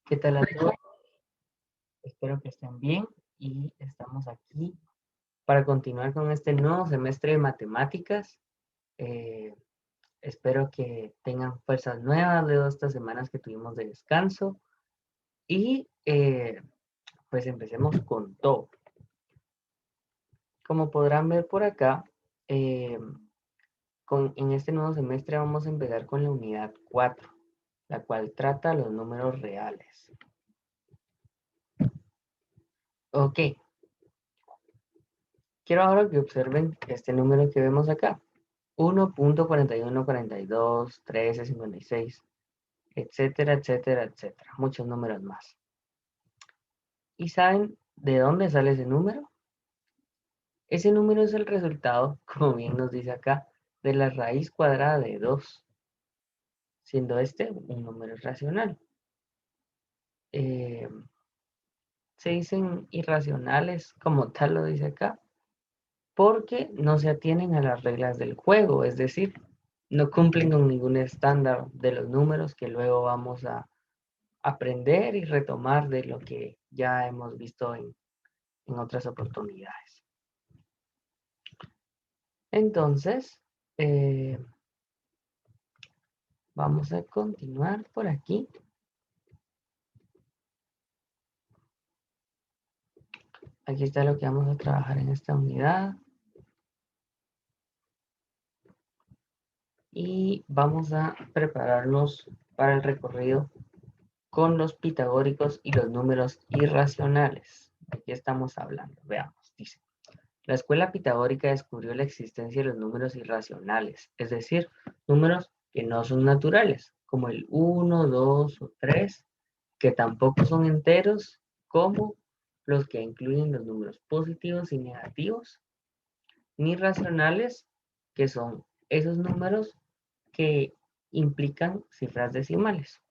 ¿Qué tal a todos? Espero que estén bien y estamos aquí para continuar con este nuevo semestre de matemáticas. Eh, Espero que tengan fuerzas nuevas de estas semanas que tuvimos de descanso y pues empecemos con todo. Como podrán ver por acá, eh, en este nuevo semestre vamos a empezar con la unidad 4, la cual trata los números reales. Ok, quiero ahora que observen este número que vemos acá. 1.4142, 1356, etcétera, etcétera, etcétera. Muchos números más. ¿Y saben de dónde sale ese número? Ese número es el resultado, como bien nos dice acá, de la raíz cuadrada de 2, siendo este un número irracional. Eh, Se dicen irracionales, como tal lo dice acá, porque no se atienen a las reglas del juego, es decir, no cumplen con ningún estándar de los números que luego vamos a aprender y retomar de lo que ya hemos visto en otras oportunidades. Entonces, eh, vamos a continuar por aquí. Aquí está lo que vamos a trabajar en esta unidad. Y vamos a prepararnos para el recorrido con los pitagóricos y los números irracionales. ¿De qué estamos hablando? Veamos, dice. La escuela pitagórica descubrió la existencia de los números irracionales, es decir, números que no son naturales, como el 1, 2 o 3, que tampoco son enteros, como los que incluyen los números positivos y negativos, ni racionales, que son esos números que implican cifras decimales.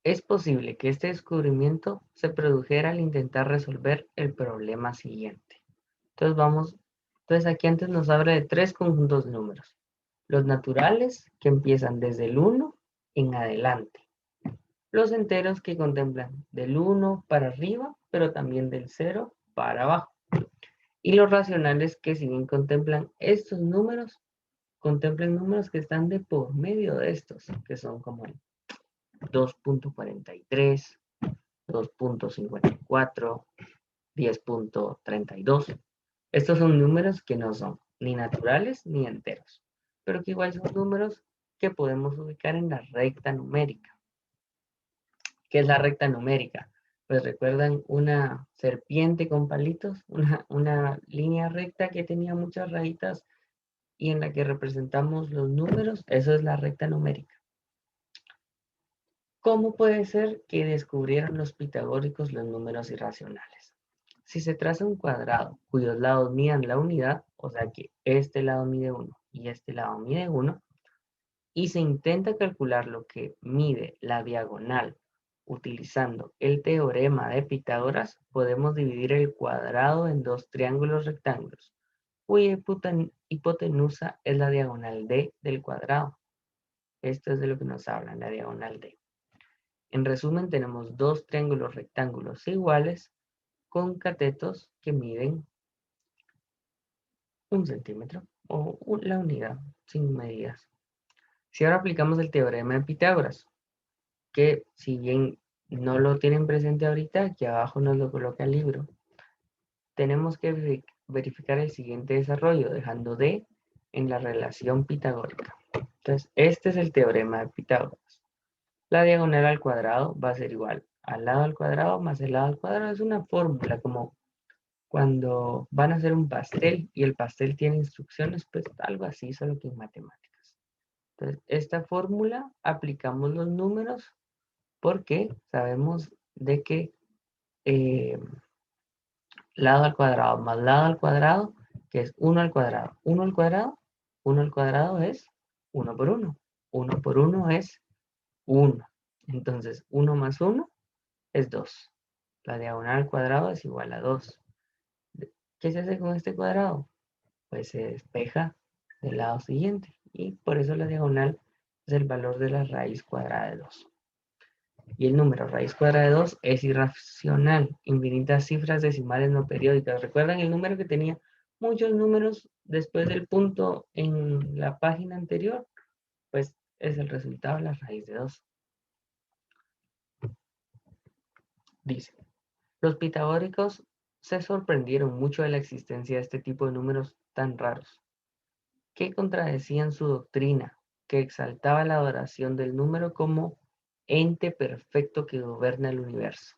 Es posible que este descubrimiento se produjera al intentar resolver el problema siguiente. Entonces aquí antes nos habla de tres conjuntos de números. Los naturales, que empiezan desde el 1 en adelante. Los enteros, que contemplan del 1 para arriba, pero también del 0 para abajo. Y los racionales, que si bien contemplan estos números, contemplan números que están de por medio de estos, que son como el 2.43, 2.54, 10.32. Estos son números que no son ni naturales ni enteros, pero que igual son números que podemos ubicar en la recta numérica. ¿Qué es la recta numérica? Pues recuerdan una serpiente con palitos, una línea recta que tenía muchas rayitas y en la que representamos los números. Eso es la recta numérica. ¿Cómo puede ser que descubrieron los pitagóricos los números irracionales? Si se traza un cuadrado cuyos lados midan la unidad, o sea que este lado mide 1 y este lado mide 1, y se intenta calcular lo que mide la diagonal utilizando el teorema de Pitágoras, podemos dividir el cuadrado en dos triángulos rectángulos, cuya hipotenusa es la diagonal D del cuadrado. Esto es de lo que nos hablan, la diagonal D. En resumen, tenemos dos triángulos rectángulos iguales con catetos que miden 1 centímetro o la unidad sin medidas. Si ahora aplicamos el teorema de Pitágoras, que si bien no lo tienen presente ahorita, aquí abajo nos lo coloca el libro, tenemos que verificar el siguiente desarrollo, dejando D en la relación pitagórica. Entonces, este es el teorema de Pitágoras. La diagonal al cuadrado va a ser igual al lado al cuadrado más el lado al cuadrado. Es una fórmula como cuando van a hacer un pastel y el pastel tiene instrucciones, pues algo así, solo que en matemáticas. Entonces, esta fórmula aplicamos los números porque sabemos de que eh, lado al cuadrado más lado al cuadrado, que es 1 al cuadrado. 1 al cuadrado, 1 al cuadrado es 1 por 1. 1 por 1 es 1. Entonces, 1 más 1 es 2. La diagonal al cuadrado es igual a 2. ¿Qué se hace con este cuadrado? Pues se despeja del lado siguiente. Y por eso la diagonal es el valor de la raíz cuadrada de 2. Y el número raíz cuadrada de 2 es irracional, infinitas cifras decimales no periódicas. ¿Recuerdan el número que tenía muchos números después del punto en la página anterior? Pues es el resultado de la raíz de 2. Dice, los pitagóricos se sorprendieron mucho de la existencia de este tipo de números tan raros, que contradecían su doctrina, que exaltaba la adoración del número como ente perfecto que gobierna el universo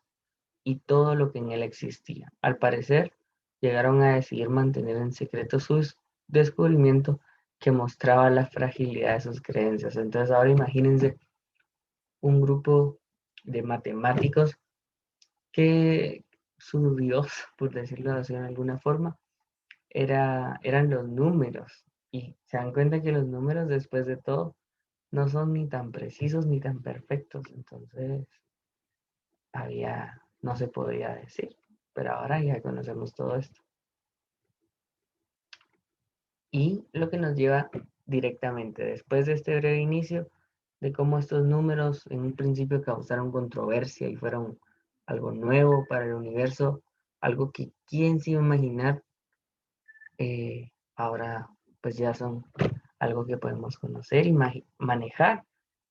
y todo lo que en él existía. Al parecer, llegaron a decidir mantener en secreto su descubrimiento que mostraba la fragilidad de sus creencias. Entonces ahora imagínense un grupo de matemáticos que su Dios, por decirlo así en alguna forma, eran los números. Y se dan cuenta que los números, después de todo, no son ni tan precisos ni tan perfectos. Entonces, no se podía decir. Pero ahora ya conocemos todo esto. Y lo que nos lleva directamente, después de este breve inicio, de cómo estos números en un principio causaron controversia y fueron algo nuevo para el universo, algo que quién se iba a imaginar, ahora pues ya son algo que podemos conocer y manejar,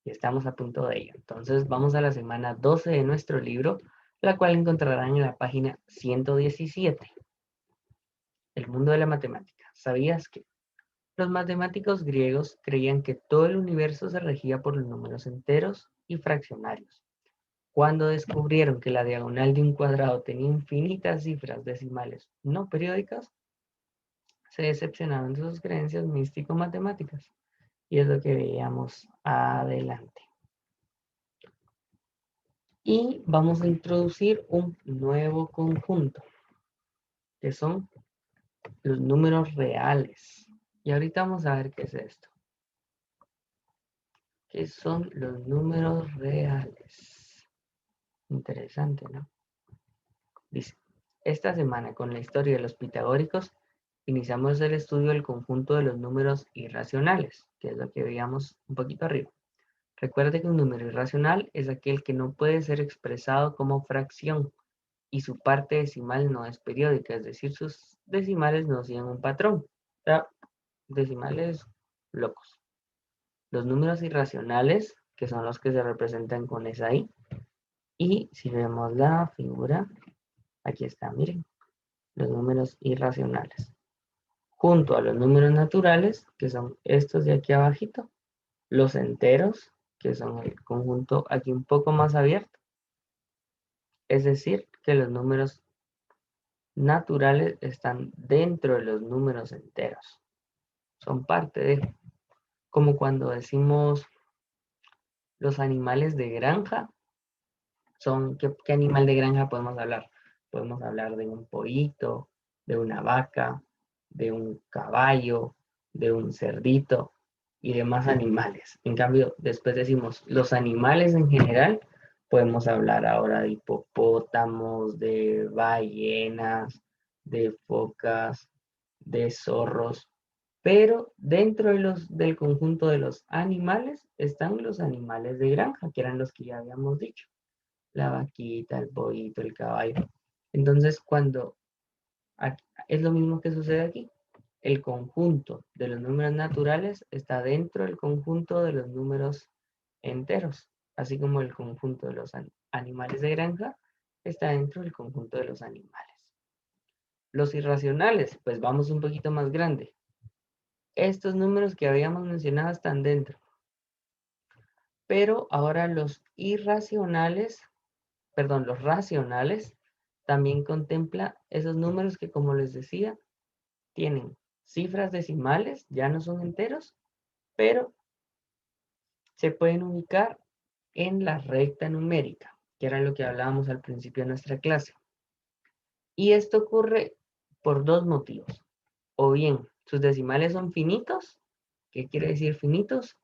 y estamos a punto de ello. Entonces vamos a la semana 12 de nuestro libro, la cual encontrarán en la página 117, El mundo de la matemática. ¿Sabías que los matemáticos griegos creían que todo el universo se regía por los números enteros y fraccionarios? Cuando descubrieron que la diagonal de un cuadrado tenía infinitas cifras decimales no periódicas, se decepcionaron de sus creencias místico-matemáticas. Y es lo que veíamos adelante. Y vamos a introducir un nuevo conjunto, que son los números reales. Y ahorita vamos a ver qué es esto. ¿Qué son los números reales? Interesante, ¿no? Dice, esta semana con la historia de los pitagóricos, iniciamos el estudio del conjunto de los números irracionales, que es lo que veíamos un poquito arriba. Recuerde que un número irracional es aquel que no puede ser expresado como fracción y su parte decimal no es periódica, es decir, sus decimales no siguen un patrón. O sea, decimales locos. Los números irracionales, que son los que se representan con esa I, y si vemos la figura, aquí está, miren, los números irracionales. Junto a los números naturales, que son estos de aquí abajito, los enteros, que son el conjunto aquí un poco más abierto. Es decir, que los números naturales están dentro de los números enteros. Son parte de, como cuando decimos los animales de granja, son, ¿qué animal de granja podemos hablar? Podemos hablar de un pollito, de una vaca, de un caballo, de un cerdito y demás animales. En cambio, después decimos los animales en general, podemos hablar ahora de hipopótamos, de ballenas, de focas, de zorros, pero dentro del conjunto de los animales están los animales de granja, que eran los que ya habíamos dicho, la vaquita, el pollito, el caballo. Entonces, es lo mismo que sucede aquí. El conjunto de los números naturales está dentro del conjunto de los números enteros, así como el conjunto de los animales de granja está dentro del conjunto de los animales. Los irracionales, pues vamos un poquito más grande. Estos números que habíamos mencionado están dentro, pero ahora los racionales también contempla esos números que, como les decía, tienen cifras decimales, ya no son enteros, pero se pueden ubicar en la recta numérica, que era lo que hablábamos al principio de nuestra clase. Y esto ocurre por dos motivos. O bien, sus decimales son finitos. ¿Qué quiere decir finitos?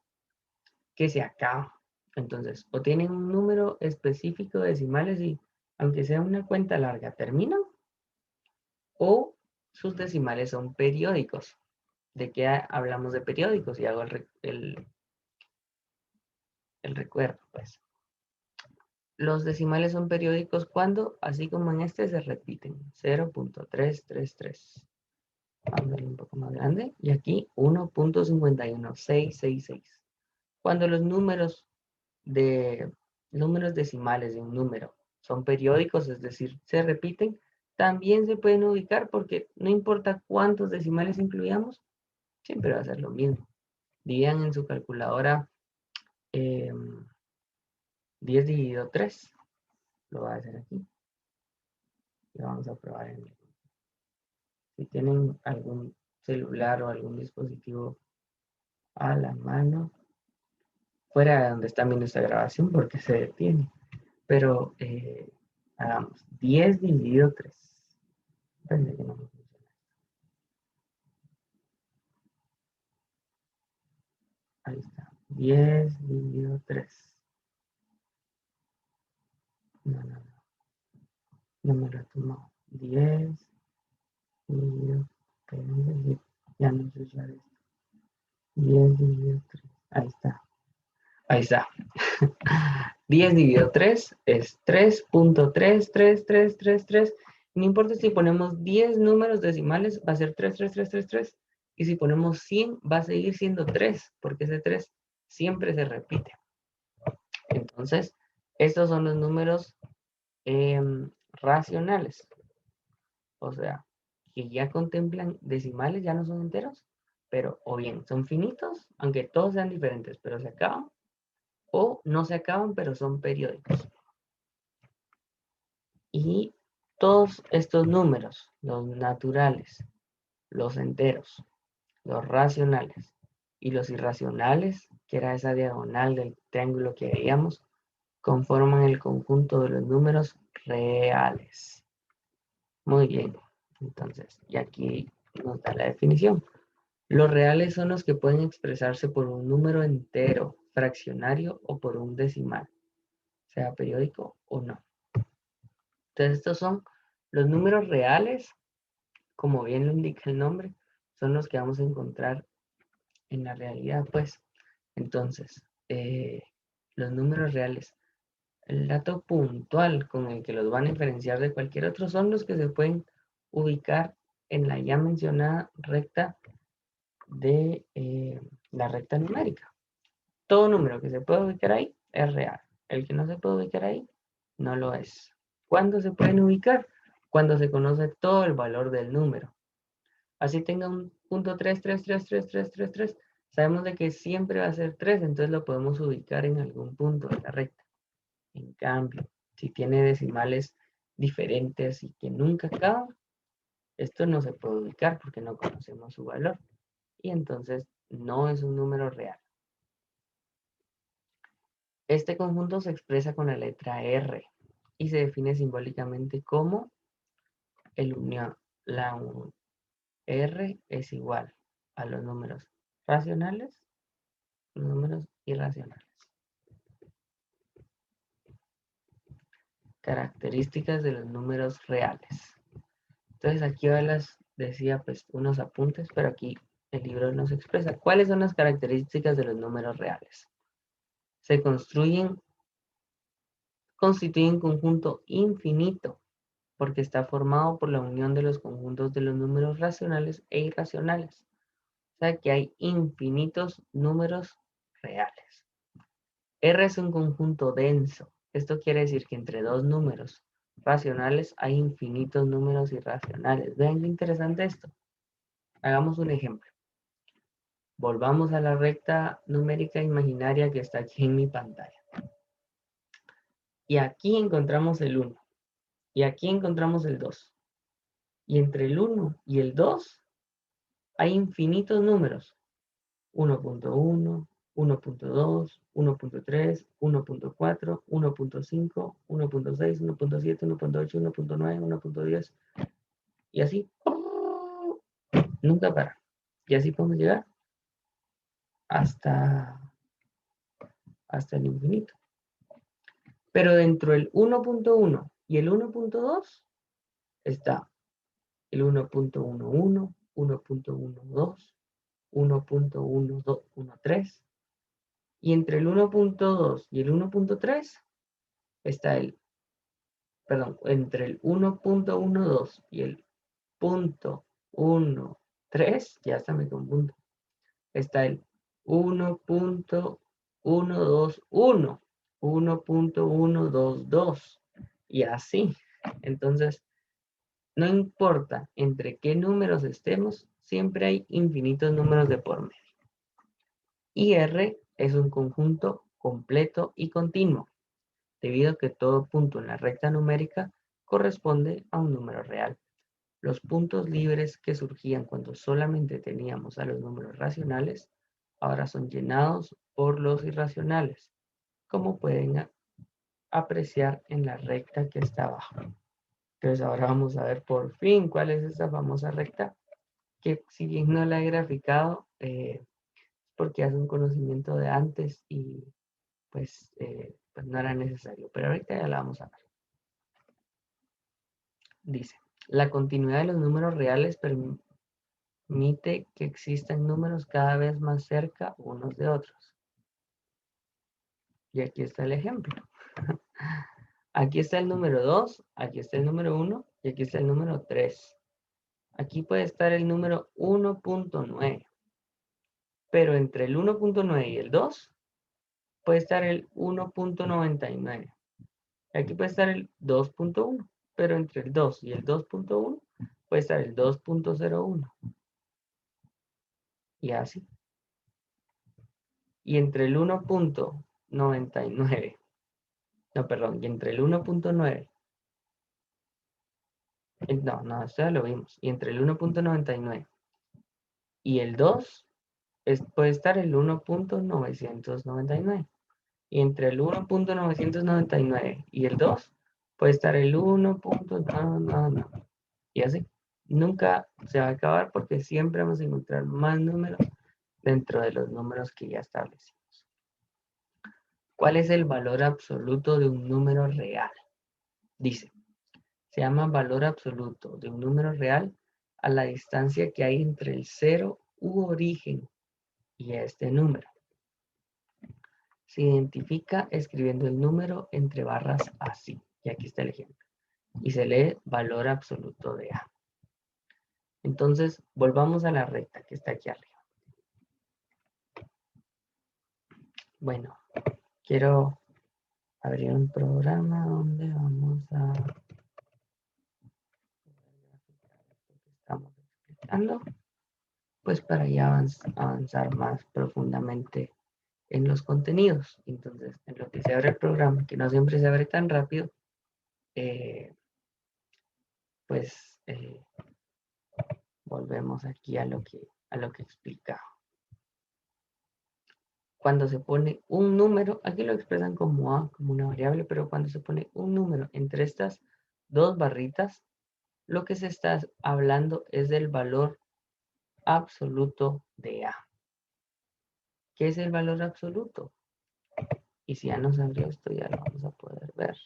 Que se acaban. Entonces, o tienen un número específico de decimales y, aunque sea una cuenta larga, terminan, o sus decimales son periódicos. ¿De qué hablamos de periódicos? Y hago el recuerdo, pues. los decimales son periódicos cuando, así como en este, se repiten. 0.333. Vamos a darle un poco más grande. Y aquí 1.51666. Cuando los números decimales de un número son periódicos, es decir, se repiten, también se pueden ubicar porque no importa cuántos decimales incluyamos, siempre va a ser lo mismo. Dividan en su calculadora 10 dividido 3. Lo voy a hacer aquí. Y vamos a probar en el... Si tienen algún celular o algún dispositivo a la mano, fuera de donde están viendo esta grabación, porque se detiene. Pero hagamos 10 dividido 3. Depende que no me funcione. Ahí está. 10 dividido 3. No, no, no. No me lo he tomado. 10 dividido 3. Ya no sé usar esto. 10 dividido 3. Ahí está. Ahí está. 10 dividido 3 es 3.33333. No importa si ponemos 10 números decimales, va a ser 33333. Y si ponemos 100, va a seguir siendo 3, porque ese 3 siempre se repite. Entonces, estos son los números racionales. O sea, que ya contemplan decimales, ya no son enteros, pero o bien son finitos, aunque todos sean diferentes, pero se acaban, o no se acaban, pero son periódicos. Y todos estos números, los naturales, los enteros, los racionales y los irracionales, que era esa diagonal del triángulo que veíamos, conforman el conjunto de los números reales. Muy bien. Entonces, y aquí nos da la definición. Los reales son los que pueden expresarse por un número entero, fraccionario o por un decimal, sea periódico o no. Entonces, estos son los números reales, como bien lo indica el nombre, son los que vamos a encontrar en la realidad, pues. Entonces, los números reales, el dato puntual con el que los van a diferenciar de cualquier otro son los que se pueden ubicar en la ya mencionada recta de la recta numérica. Todo número que se puede ubicar ahí es real. El que no se puede ubicar ahí no lo es. ¿Cuándo se pueden ubicar? Cuando se conoce todo el valor del número. Así tenga un punto 3, sabemos de que siempre va a ser 3, entonces lo podemos ubicar en algún punto de la recta. En cambio, si tiene decimales diferentes y que nunca acaban, esto no se puede ubicar porque no conocemos su valor. Y entonces no es un número real. Este conjunto se expresa con la letra R y se define simbólicamente como el unión. La R es igual a los números racionales, números irracionales. Características de los números reales. Entonces aquí yo les decía pues unos apuntes, pero aquí el libro nos expresa cuáles son las características de los números reales. Se constituyen conjunto infinito porque está formado por la unión de los conjuntos de los números racionales e irracionales. O sea que hay infinitos números reales. R es un conjunto denso. Esto quiere decir que entre dos números racionales hay infinitos números irracionales. Vean qué interesante esto. Hagamos un ejemplo. Volvamos a la recta numérica imaginaria que está aquí en mi pantalla. Y aquí encontramos el 1. Y aquí encontramos el 2. Y entre el 1 y el 2 hay infinitos números. 1.1, 1.2, 1.3, 1.4, 1.5, 1.6, 1.7, 1.8, 1.9, 1.10. Y así, nunca para. Y así podemos llegar hasta el infinito. Pero dentro del 1.1 y el 1.2 está el 1.11, 1.12, 1.13. Y entre el 1.2 y el 1.3 está entre el 1.12 y el 0.13, ya hasta me confundo, está el 1.121, 1.122 y así. Entonces, no importa entre qué números estemos, siempre hay infinitos números de por medio. Y R es un conjunto completo y continuo, debido a que todo punto en la recta numérica corresponde a un número real. Los puntos libres que surgían cuando solamente teníamos a los números racionales, ahora son llenados por los irracionales, como pueden apreciar en la recta que está abajo. Entonces ahora vamos a ver por fin cuál es esa famosa recta, que si bien no la he graficado, porque hace un conocimiento de antes y pues no era necesario, pero ahorita ya la vamos a ver. Dice, la continuidad de los números reales permite que existan números cada vez más cerca unos de otros. Y aquí está el ejemplo. Aquí está el número 2, aquí está el número 1 y aquí está el número 3. Aquí puede estar el número 1.9. Pero entre el 1.9 y el 2 puede estar el 1.99. Aquí puede estar el 2.1. Pero entre el 2 y el 2.1 puede estar el 2.01. Y así. Y entre el 1.99. No, perdón. Y entre el 1.9. No, esto ya lo vimos. Y entre el 1.99 y el 2 puede estar el 1.999. Y entre el 1.999 y el 2 puede estar el 1. No. Y así. Nunca se va a acabar porque siempre vamos a encontrar más números dentro de los números que ya establecimos. ¿Cuál es el valor absoluto de un número real? Dice, se llama valor absoluto de un número real a la distancia que hay entre el cero u origen y este número. Se identifica escribiendo el número entre barras así. Y aquí está el ejemplo. Y se lee valor absoluto de A. Entonces, volvamos a la recta que está aquí arriba. Bueno, quiero abrir un programa donde vamos a estamos explicando, pues para ya avanzar más profundamente en los contenidos. Entonces, en lo que se abre el programa, que no siempre se abre tan rápido, pues volvemos aquí a lo que explicaba. Cuando se pone un número, aquí lo expresan como A, como una variable, pero cuando se pone un número entre estas dos barritas, lo que se está hablando es del valor absoluto de A. ¿Qué es el valor absoluto? Y si ya nos abrió esto, ya lo vamos a poder ver.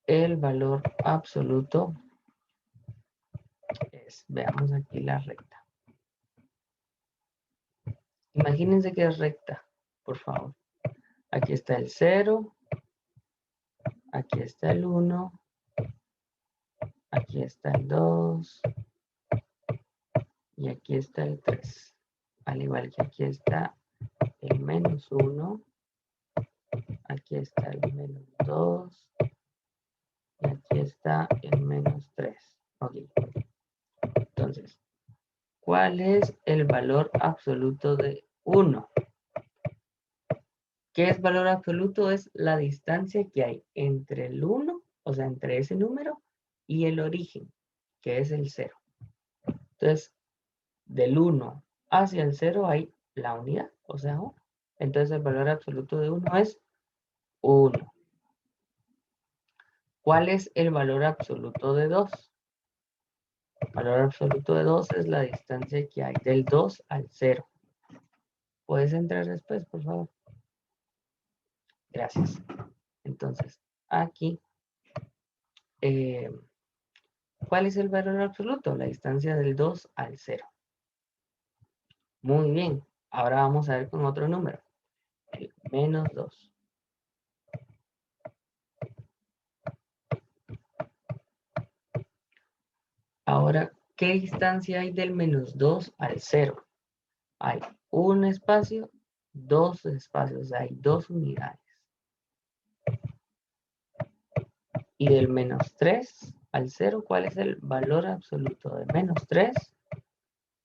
El valor absoluto es, veamos aquí la recta. Imagínense que es recta, por favor. Aquí está el 0, aquí está el 1, aquí está el 2 y aquí está el 3. Al igual que aquí está el menos 1, aquí está el menos 2 y aquí está el menos 3. Ok. Entonces, ¿cuál es el valor absoluto de 1? ¿Qué es valor absoluto? Es la distancia que hay entre el 1, o sea, entre ese número, y el origen, que es el 0. Entonces, del 1 hacia el 0 hay la unidad, o sea, 1. Entonces, el valor absoluto de 1 es 1. ¿Cuál es el valor absoluto de 2? El valor absoluto de 2 es la distancia que hay del 2 al 0. ¿Puedes entrar después, por favor? Gracias. Entonces, aquí, ¿cuál es el valor absoluto? La distancia del 2 al 0. Muy bien. Ahora vamos a ver con otro número. menos 2. Ahora, ¿qué distancia hay del menos 2 al 0? Hay un espacio, dos espacios, hay dos unidades. Y del menos 3 al 0, ¿cuál es el valor absoluto de menos 3?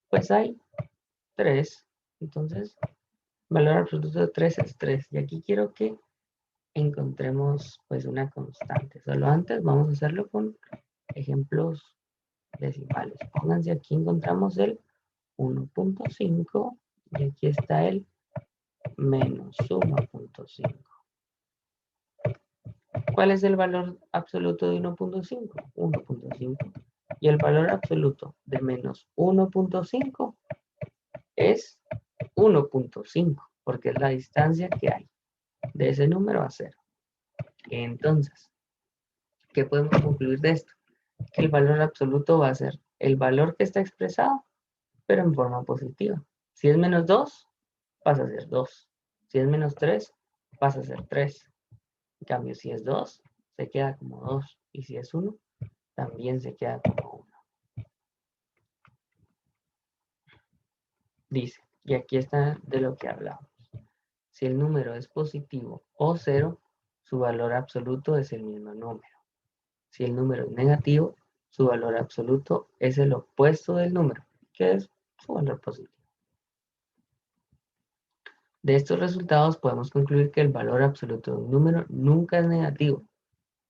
Pues hay 3. Entonces, valor absoluto de 3 es 3. Y aquí quiero que encontremos pues una constante. Solo antes vamos a hacerlo con ejemplos decimales. Pónganse, aquí encontramos el 1.5 y aquí está el menos 1.5. ¿Cuál es el valor absoluto de 1.5? 1.5. Y el valor absoluto de menos 1.5 es 1.5, porque es la distancia que hay de ese número a 0. Entonces, ¿qué podemos concluir de esto? Que el valor absoluto va a ser el valor que está expresado, pero en forma positiva. Si es menos 2, pasa a ser 2. Si es menos 3, pasa a ser 3. En cambio, si es 2, se queda como 2. Y si es 1, también se queda como 1. Dice, y aquí está de lo que hablamos. Si el número es positivo o 0, su valor absoluto es el mismo número. Si el número es negativo, su valor absoluto es el opuesto del número, que es su valor positivo. De estos resultados podemos concluir que el valor absoluto de un número nunca es negativo,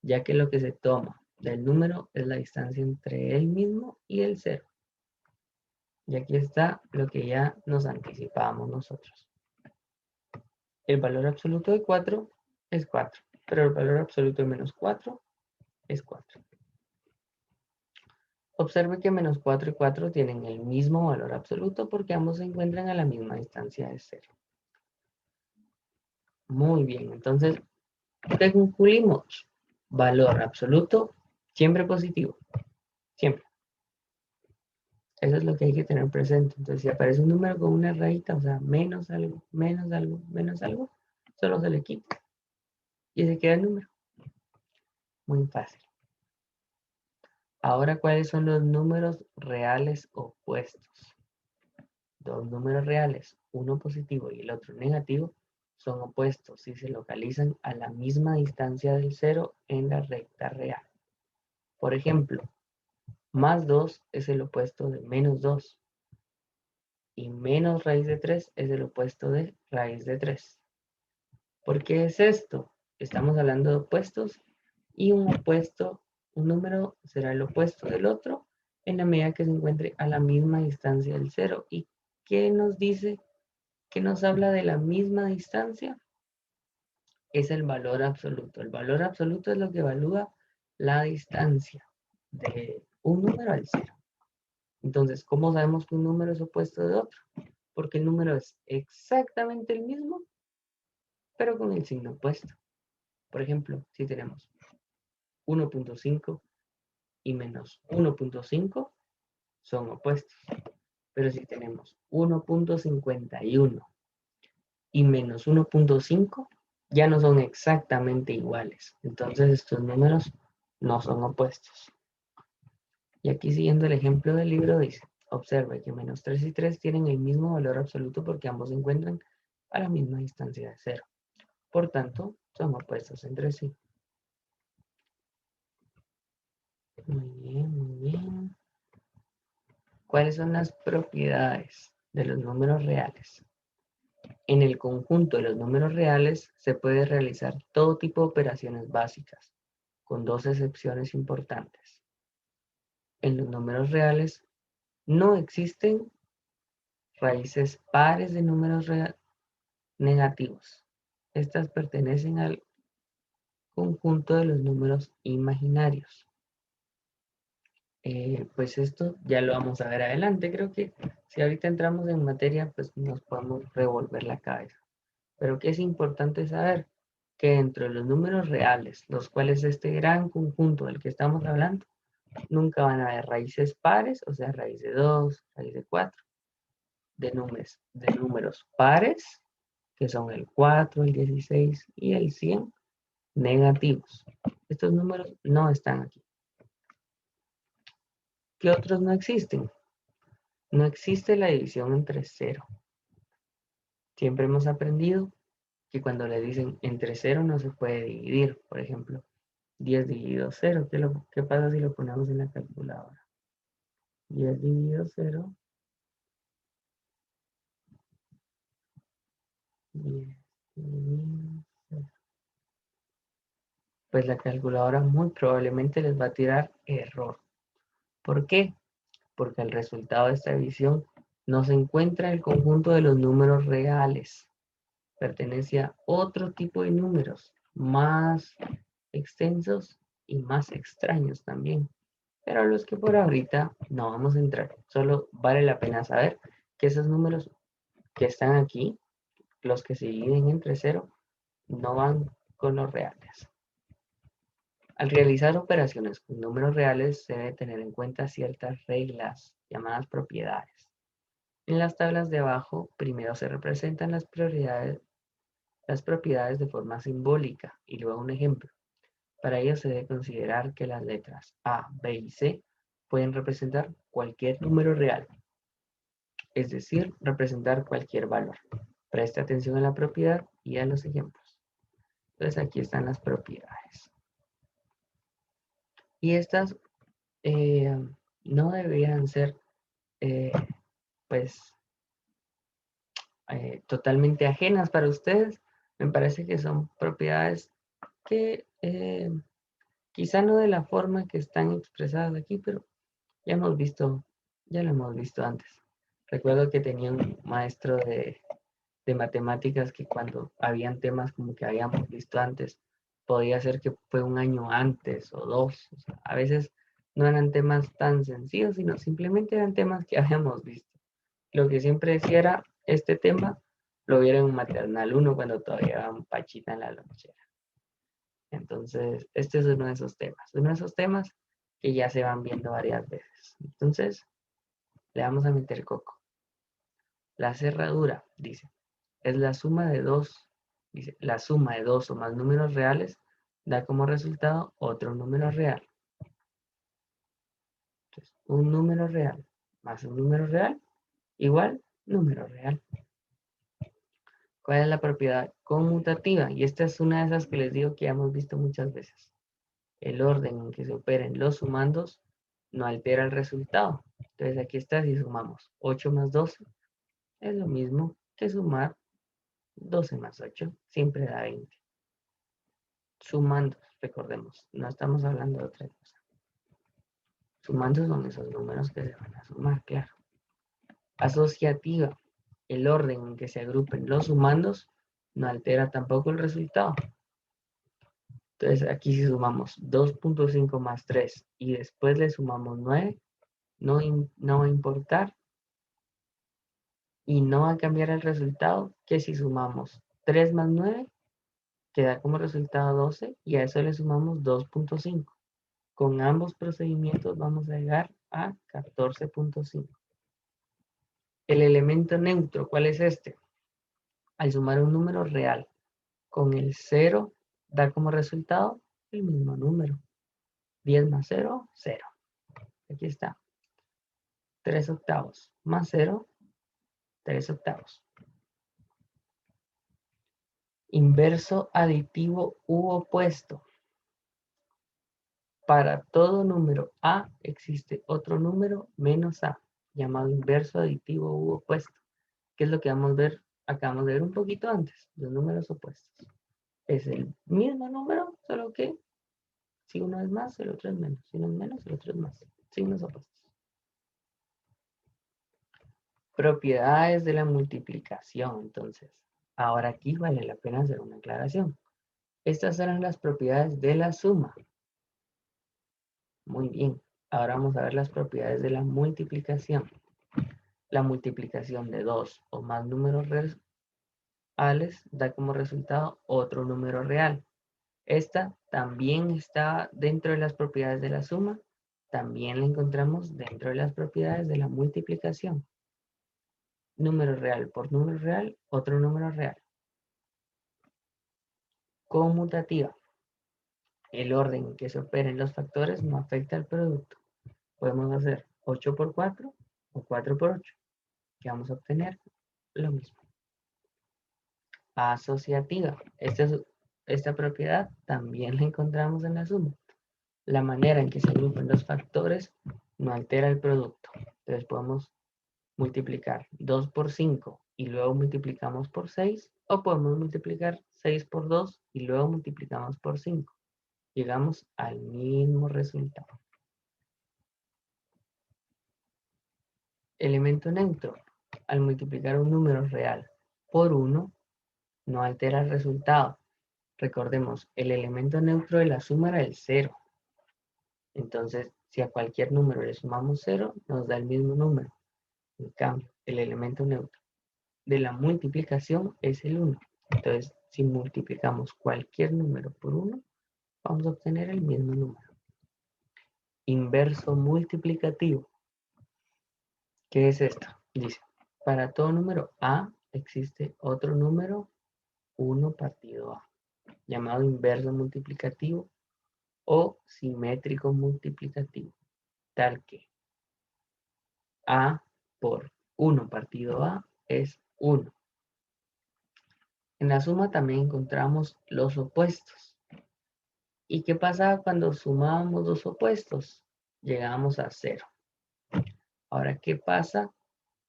ya que lo que se toma del número es la distancia entre él mismo y el 0. Y aquí está lo que ya nos anticipábamos nosotros. El valor absoluto de 4 es 4, pero el valor absoluto de menos 4 es 4. Observe que menos 4 y 4 tienen el mismo valor absoluto porque ambos se encuentran a la misma distancia de 0. Muy bien, entonces, ¿qué concluimos? Valor absoluto, siempre positivo, siempre. Eso es lo que hay que tener presente. Entonces, si aparece un número con una rayita, o sea, menos algo, menos algo, menos algo, solo se le quita y se queda el número. Muy fácil. Ahora, ¿cuáles son los números reales opuestos? Dos números reales, uno positivo y el otro negativo, son opuestos si se localizan a la misma distancia del 0 en la recta real. Por ejemplo, más 2 es el opuesto de menos 2 y menos raíz de 3 es el opuesto de raíz de 3. ¿Por qué es esto? Estamos hablando de opuestos y un opuesto, un número será el opuesto del otro en la medida que se encuentre a la misma distancia del 0. ¿Y qué nos dice? ¿Qué nos habla de la misma distancia? Es el valor absoluto. El valor absoluto es lo que evalúa la distancia de un número al 0. Entonces, ¿cómo sabemos que un número es opuesto de otro? Porque el número es exactamente el mismo, pero con el signo opuesto. Por ejemplo, si tenemos 1.5 y menos 1.5 son opuestos. Pero si tenemos 1.51 y menos 1.5, ya no son exactamente iguales. Entonces estos números no son opuestos. Y aquí siguiendo el ejemplo del libro dice, observa que menos 3 y 3 tienen el mismo valor absoluto porque ambos se encuentran a la misma distancia de 0. Por tanto, son opuestos entre sí. Muy bien, muy bien. ¿Cuáles son las propiedades de los números reales? En el conjunto de los números reales se puede realizar todo tipo de operaciones básicas, con dos excepciones importantes. En los números reales no existen raíces pares de números negativos. Estas pertenecen al conjunto de los números imaginarios. Pues esto ya lo vamos a ver adelante. Creo que si ahorita entramos en materia, pues nos podemos revolver la cabeza. Pero que es importante saber que dentro de los números reales, los cuales este gran conjunto del que estamos hablando, nunca van a haber raíces pares, o sea, raíz de 2, raíz de 4, de números pares que son el 4, el 16 y el 100 negativos. Estos números no están aquí. ¿Qué otros no existen? No existe la división entre 0. Siempre hemos aprendido que cuando le dicen entre 0 no se puede dividir. Por ejemplo, 10 dividido 0. ¿Qué pasa si lo ponemos en la calculadora? 10 dividido 0. 10 dividido 0. Pues la calculadora muy probablemente les va a tirar error. ¿Por qué? Porque el resultado de esta división no se encuentra en el conjunto de los números reales. Pertenece a otro tipo de números, más extensos y más extraños también. Pero a los que por ahorita no vamos a entrar. Solo vale la pena saber que esos números que están aquí, los que se dividen entre 0, no van con los reales. Al realizar operaciones con números reales se debe tener en cuenta ciertas reglas llamadas propiedades. En las tablas de abajo, primero se representan las propiedades de forma simbólica y luego un ejemplo. Para ello se debe considerar que las letras A, B y C pueden representar cualquier número real, es decir, representar cualquier valor. Preste atención a la propiedad y a los ejemplos. Entonces aquí están las propiedades. Y estas no deberían ser pues totalmente ajenas para ustedes. Me parece que son propiedades que quizá no de la forma que están expresadas aquí, pero ya lo hemos visto antes. Recuerdo que tenía un maestro de matemáticas que cuando habían temas como que habíamos visto antes, podía ser que fue un año antes o dos. O sea, a veces no eran temas tan sencillos, sino simplemente eran temas que habíamos visto. Lo que siempre decía era, este tema lo vieron en maternal 1 cuando todavía era un pachita en la lonchera. Entonces, este es uno de esos temas que ya se van viendo varias veces. Entonces, le vamos a meter coco. La cerradura, dice, es la suma de dos, dice, la suma de dos o más números reales da como resultado otro número real. Entonces, un número real más un número real igual número real. ¿Cuál es la propiedad conmutativa? Y esta es una de esas que les digo que ya hemos visto muchas veces. El orden en que se operen los sumandos no altera el resultado. Entonces aquí está, si sumamos 8 más 12, es lo mismo que sumar 12 más 8, siempre da 20. Sumando, recordemos, no estamos hablando de otra cosa. Sumando son esos números que se van a sumar, claro. Asociativa, el orden en que se agrupen los sumandos no altera tampoco el resultado. Entonces aquí si sumamos 2.5 más 3 y después le sumamos 9, no va a importar y no va a cambiar el resultado que si sumamos 3 más 9, que da como resultado 12 y a eso le sumamos 2.5. Con ambos procedimientos vamos a llegar a 14.5. El elemento neutro, ¿cuál es este? Al sumar un número real con el 0, da como resultado el mismo número. 10 más 0, 0. Aquí está. 3 octavos más 0, 3 octavos. Inverso, aditivo u opuesto. Para todo número A existe otro número menos A, llamado inverso, aditivo u opuesto. ¿Qué es lo que acabamos de ver un poquito antes? Los números opuestos. Es el mismo número, solo que si uno es más, el otro es menos. Si uno es menos, el otro es más. Signos opuestos. Propiedades de la multiplicación, entonces. Ahora aquí vale la pena hacer una aclaración. Estas eran las propiedades de la suma. Muy bien. Ahora vamos a ver las propiedades de la multiplicación. La multiplicación de dos o más números reales da como resultado otro número real. Esta también está dentro de las propiedades de la suma. También la encontramos dentro de las propiedades de la multiplicación. Número real por número real, otro número real. conmutativa. El orden en que se operen los factores no afecta al producto. Podemos hacer 8 por 4 o 4 por 8, que vamos a obtener lo mismo. Asociativa. Esta propiedad también la encontramos en la suma. La manera en que se agrupan los factores no altera el producto. Entonces podemos multiplicar 2 por 5 y luego multiplicamos por 6, o podemos multiplicar 6 por 2 y luego multiplicamos por 5. Llegamos al mismo resultado. Elemento neutro. Al multiplicar un número real por 1, no altera el resultado. Recordemos, el elemento neutro de la suma era el 0. Entonces, si a cualquier número le sumamos 0, nos da el mismo número. En cambio, el elemento neutro de la multiplicación es el 1. Entonces, si multiplicamos cualquier número por 1, vamos a obtener el mismo número. Inverso multiplicativo. ¿Qué es esto? Dice, para todo número A existe otro número 1 partido A, llamado inverso multiplicativo o simétrico multiplicativo, tal que A por 1 partido A es 1. En la suma también encontramos los opuestos. ¿Y qué pasa cuando sumábamos los opuestos? Llegábamos a 0. Ahora, ¿qué pasa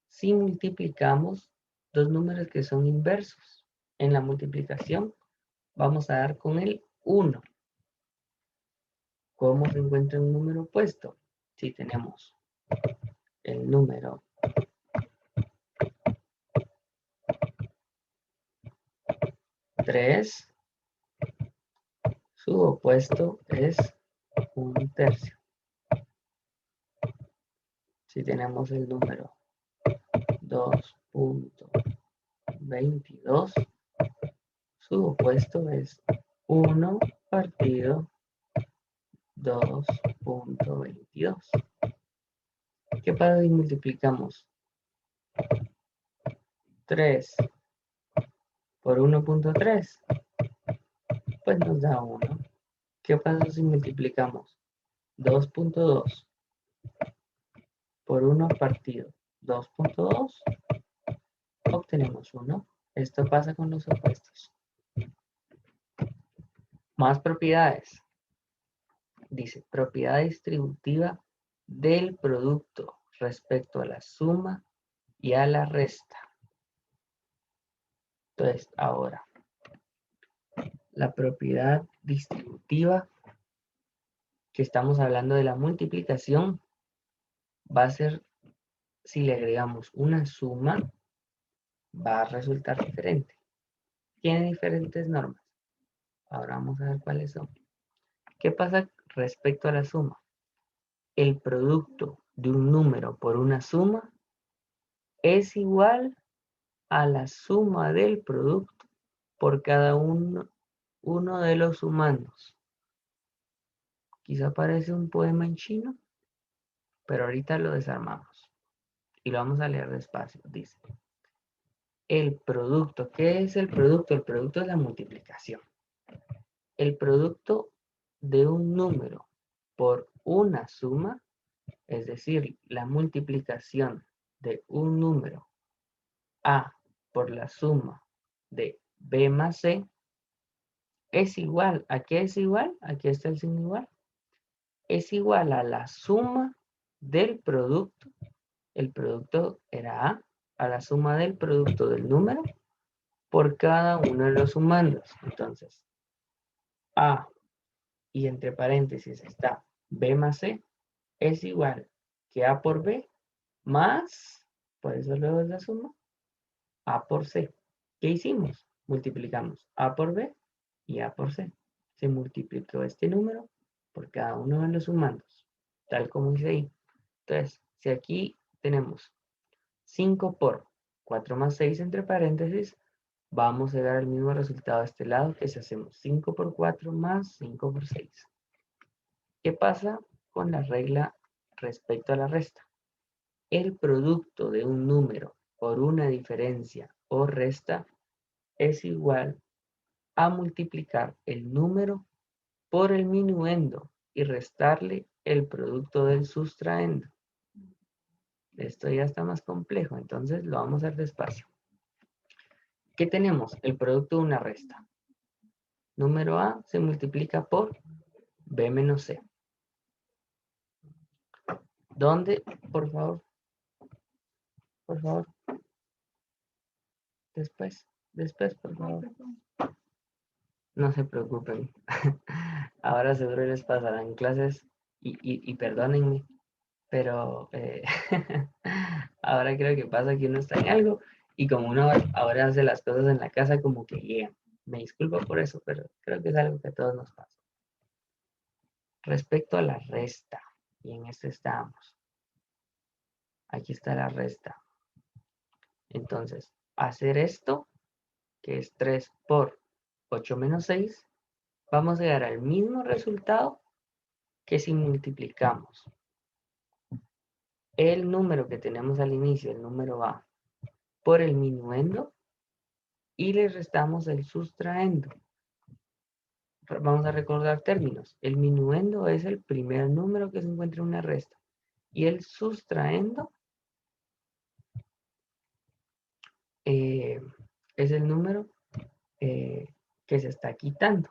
si multiplicamos dos números que son inversos? En la multiplicación vamos a dar con el 1. ¿Cómo se encuentra un número opuesto? Si tenemos el número 3, su opuesto es 1/3. Si tenemos el número 2.22, su opuesto es 1 partido 2.22. ¿Qué pasa si multiplicamos 3 por 1.3? Pues nos da 1. ¿Qué pasa si multiplicamos 2.2 por 1 partido 2.2? Obtenemos 1. Esto pasa con los opuestos. Más propiedades. Dice, propiedad distributiva del producto respecto a la suma y a la resta. Entonces, ahora, la propiedad distributiva que estamos hablando de la multiplicación va a ser, si le agregamos una suma, va a resultar diferente. Tiene diferentes normas. Ahora vamos a ver cuáles son. ¿Qué pasa respecto a la suma? El producto de un número por una suma es igual a la suma del producto por cada uno de los sumandos. Quizá parece un poema en chino, pero ahorita lo desarmamos y lo vamos a leer despacio. Dice, el producto. ¿Qué es el producto? El producto es la multiplicación. El producto de un número por una suma, es decir, la multiplicación de un número A por la suma de B más C, es igual. ¿A qué es igual? Aquí está el signo igual. Es igual a la suma del producto. El producto era a la suma del producto del número por cada uno de los sumandos. Entonces, A y entre paréntesis está B más C es igual que A por B más, por eso luego es la suma, A por C. ¿Qué hicimos? Multiplicamos A por B y A por C. Se multiplicó este número por cada uno de los sumandos, tal como dice ahí. Entonces, si aquí tenemos 5 por 4 más 6 entre paréntesis, vamos a dar el mismo resultado a este lado que si hacemos 5 por 4 más 5 por 6. ¿Qué pasa con la regla respecto a la resta? El producto de un número por una diferencia o resta es igual a multiplicar el número por el minuendo y restarle el producto del sustraendo. Esto ya está más complejo, entonces lo vamos a hacer despacio. ¿Qué tenemos? El producto de una resta. Número A se multiplica por B menos C. ¿Dónde? Por favor. Por favor. Después, por favor. No se preocupen. Ahora seguro les pasarán clases y perdónenme, pero ahora creo que pasa que uno está en algo y como uno ahora hace las cosas en la casa como que llegan. Me disculpo por eso, pero creo que es algo que a todos nos pasa. Respecto a la resta, y en esto estamos. Aquí está la resta. Entonces, hacer esto, que es 3 por 8 menos 6, vamos a llegar al mismo resultado que si multiplicamos el número que tenemos al inicio, el número A, por el minuendo y le restamos el sustraendo. Vamos a recordar términos. El minuendo es el primer número que se encuentra en una resta y el sustraendo es el número que se está quitando,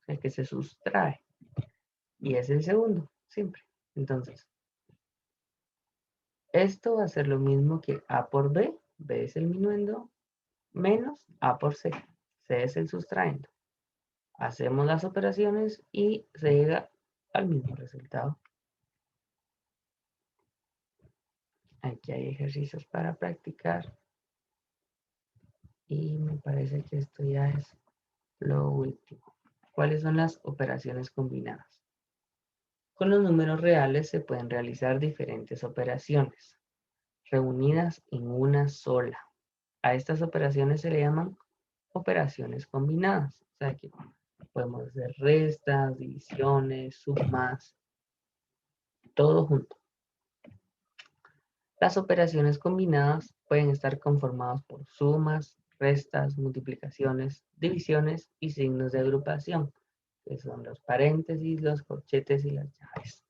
el que se sustrae, y es el segundo, siempre. Entonces, esto va a ser lo mismo que A por B, B es el minuendo, menos A por C, C es el sustraendo. Hacemos las operaciones y se llega al mismo resultado. Aquí hay ejercicios para practicar. Y me parece que esto ya es lo último. ¿Cuáles son las operaciones combinadas? Con los números reales se pueden realizar diferentes operaciones, reunidas en una sola. A estas operaciones se le llaman operaciones combinadas. O sea que podemos hacer restas, divisiones, sumas, todo junto. Las operaciones combinadas pueden estar conformadas por sumas, restas, multiplicaciones, divisiones y signos de agrupación, que son los paréntesis, los corchetes y las llaves.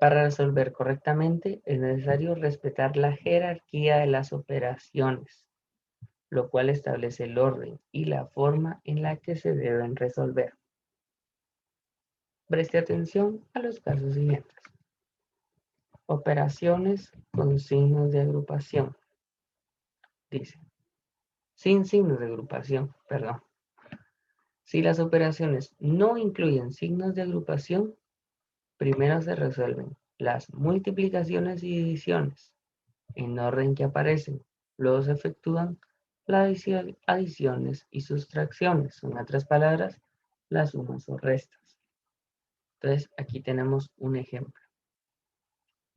Para resolver correctamente es necesario respetar la jerarquía de las operaciones, lo cual establece el orden y la forma en la que se deben resolver. Preste atención a los casos siguientes. Operaciones con signos de agrupación. Dice, sin signos de agrupación, perdón. Si las operaciones no incluyen signos de agrupación, primero se resuelven las multiplicaciones y divisiones en orden que aparecen. Luego se efectúan las adiciones y sustracciones. En otras palabras, las sumas o restas. Entonces, aquí tenemos un ejemplo.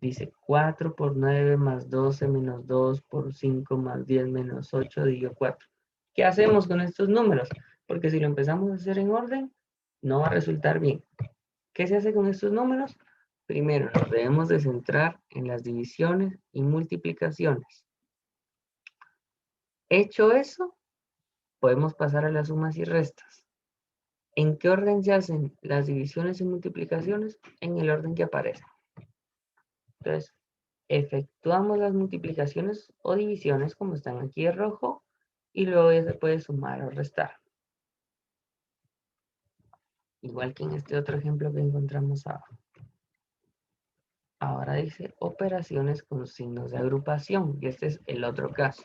Dice 4 por 9 más 12 menos 2 por 5 más 10 menos 8 dividido 4. ¿Qué hacemos con estos números? Porque si lo empezamos a hacer en orden, no va a resultar bien. ¿Qué se hace con estos números? Primero, nos debemos de centrar en las divisiones y multiplicaciones. Hecho eso, podemos pasar a las sumas y restas. ¿En qué orden se hacen las divisiones y multiplicaciones? En el orden que aparece. Entonces, efectuamos las multiplicaciones o divisiones como están aquí en rojo y luego ya se puede sumar o restar. Igual que en este otro ejemplo que encontramos abajo. Ahora dice operaciones con signos de agrupación y este es el otro caso.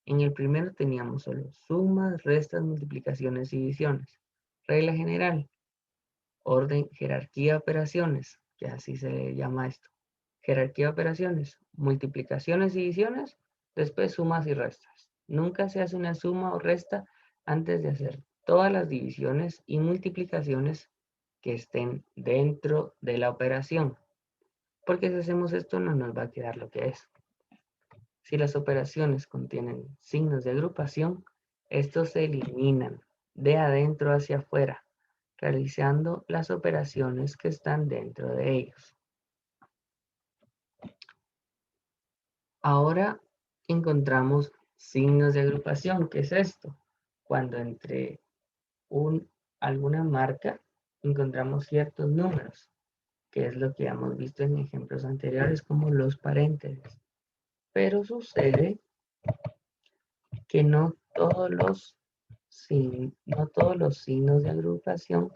En el primero teníamos solo sumas, restas, multiplicaciones y divisiones. Regla general, orden, jerarquía de operaciones, que así se llama esto. Jerarquía de operaciones, multiplicaciones y divisiones, después sumas y restas. Nunca se hace una suma o resta antes de hacer todas las divisiones y multiplicaciones que estén dentro de la operación. Porque si hacemos esto no nos va a quedar lo que es. Si las operaciones contienen signos de agrupación, estos se eliminan de adentro hacia afuera, realizando las operaciones que están dentro de ellos. Ahora encontramos signos de agrupación. ¿Qué es esto? cuando entre alguna marca encontramos ciertos números, que es lo que hemos visto en ejemplos anteriores como los paréntesis. Pero sucede que no todos los signos de agrupación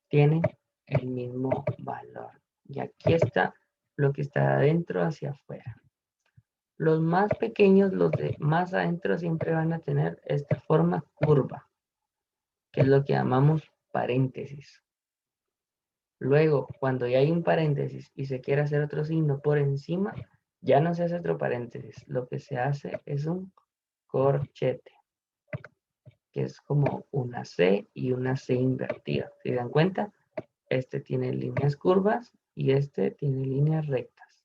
tienen el mismo valor. Y aquí está lo que está adentro hacia afuera. Los más pequeños, los de más adentro, siempre van a tener esta forma curva, que es lo que llamamos paréntesis. Luego, cuando ya hay un paréntesis y se quiere hacer otro signo por encima, ya no se hace otro paréntesis. Lo que se hace es un corchete, que es como una C y una C invertida. ¿Se dan cuenta? Este tiene líneas curvas y este tiene líneas rectas.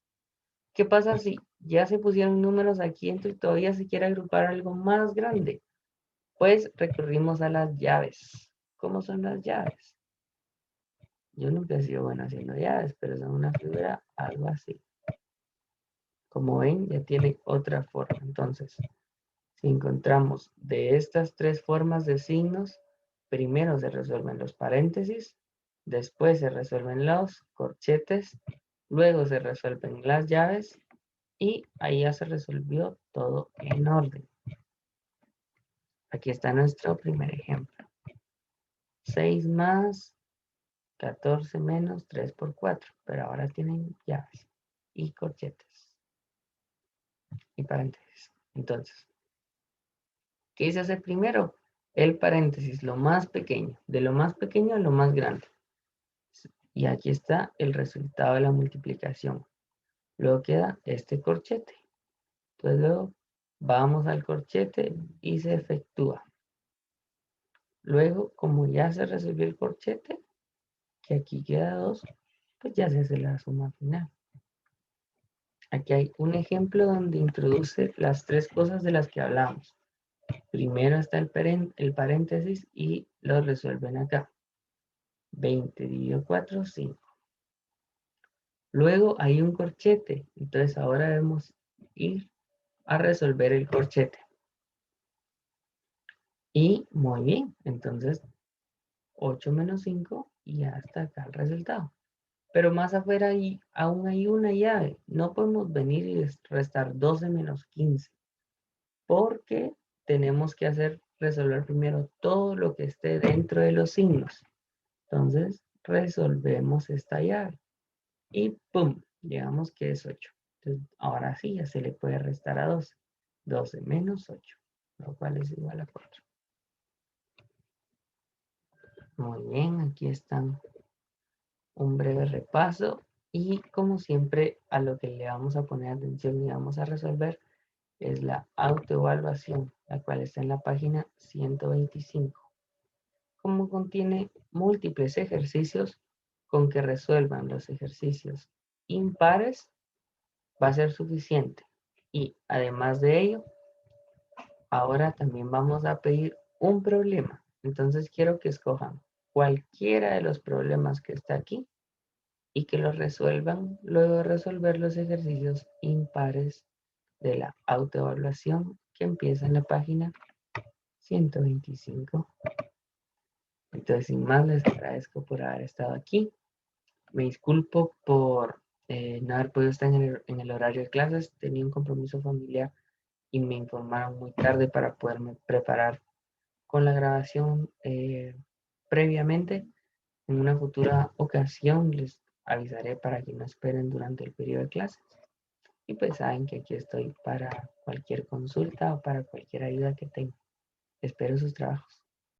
¿Qué pasa si ya se pusieron números aquí dentro y todavía se quiere agrupar algo más grande? Pues recurrimos a las llaves. ¿Cómo son las llaves? Yo nunca he sido bueno haciendo llaves, pero son una figura algo así. Como ven, ya tiene otra forma. Entonces, si encontramos de estas tres formas de signos, primero se resuelven los paréntesis, después se resuelven los corchetes, luego se resuelven las llaves y ahí ya se resolvió todo en orden. Aquí está nuestro primer ejemplo. 6 más 14 menos 3 por 4, pero ahora tienen llaves y corchetes y paréntesis. Entonces, ¿qué hice hacer primero? El paréntesis, lo más pequeño, de lo más pequeño a lo más grande. Y aquí está el resultado de la multiplicación. Luego queda este corchete. Entonces luego vamos al corchete y se efectúa. Luego, como ya se resolvió el corchete, que aquí queda 2, pues ya se hace la suma final. Aquí hay un ejemplo donde introduce las tres cosas de las que hablamos. Primero está el paréntesis y lo resuelven acá. 20 dividido 4, 5. Luego hay un corchete, entonces ahora debemos ir a resolver el corchete. Y muy bien, entonces 8 menos 5 y ya está acá el resultado. Pero más afuera aún hay una llave. No podemos venir y restar 12 menos 15. Porque tenemos que resolver primero todo lo que esté dentro de los signos. Entonces, resolvemos esta llave. Y ¡pum! Llegamos que es 8. Entonces, ahora sí, ya se le puede restar a 12. 12 menos 8, lo cual es igual a 4. Muy bien, aquí están un breve repaso. Y como siempre, a lo que le vamos a poner atención y vamos a resolver es la autoevaluación, la cual está en la página 125. Como contiene múltiples ejercicios, con que resuelvan los ejercicios impares va a ser suficiente. Y además de ello, ahora también vamos a pedir un problema. Entonces quiero que escojan cualquiera de los problemas que está aquí y que los resuelvan luego de resolver los ejercicios impares de la autoevaluación que empieza en la página 125. Entonces, sin más, les agradezco por haber estado aquí. Me disculpo por no haber podido estar en el horario de clases. Tenía un compromiso familiar y me informaron muy tarde para poderme preparar con la grabación previamente. En una futura ocasión les avisaré para que no esperen durante el periodo de clases. Y pues saben que aquí estoy para cualquier consulta o para cualquier ayuda que tengan. Espero sus trabajos.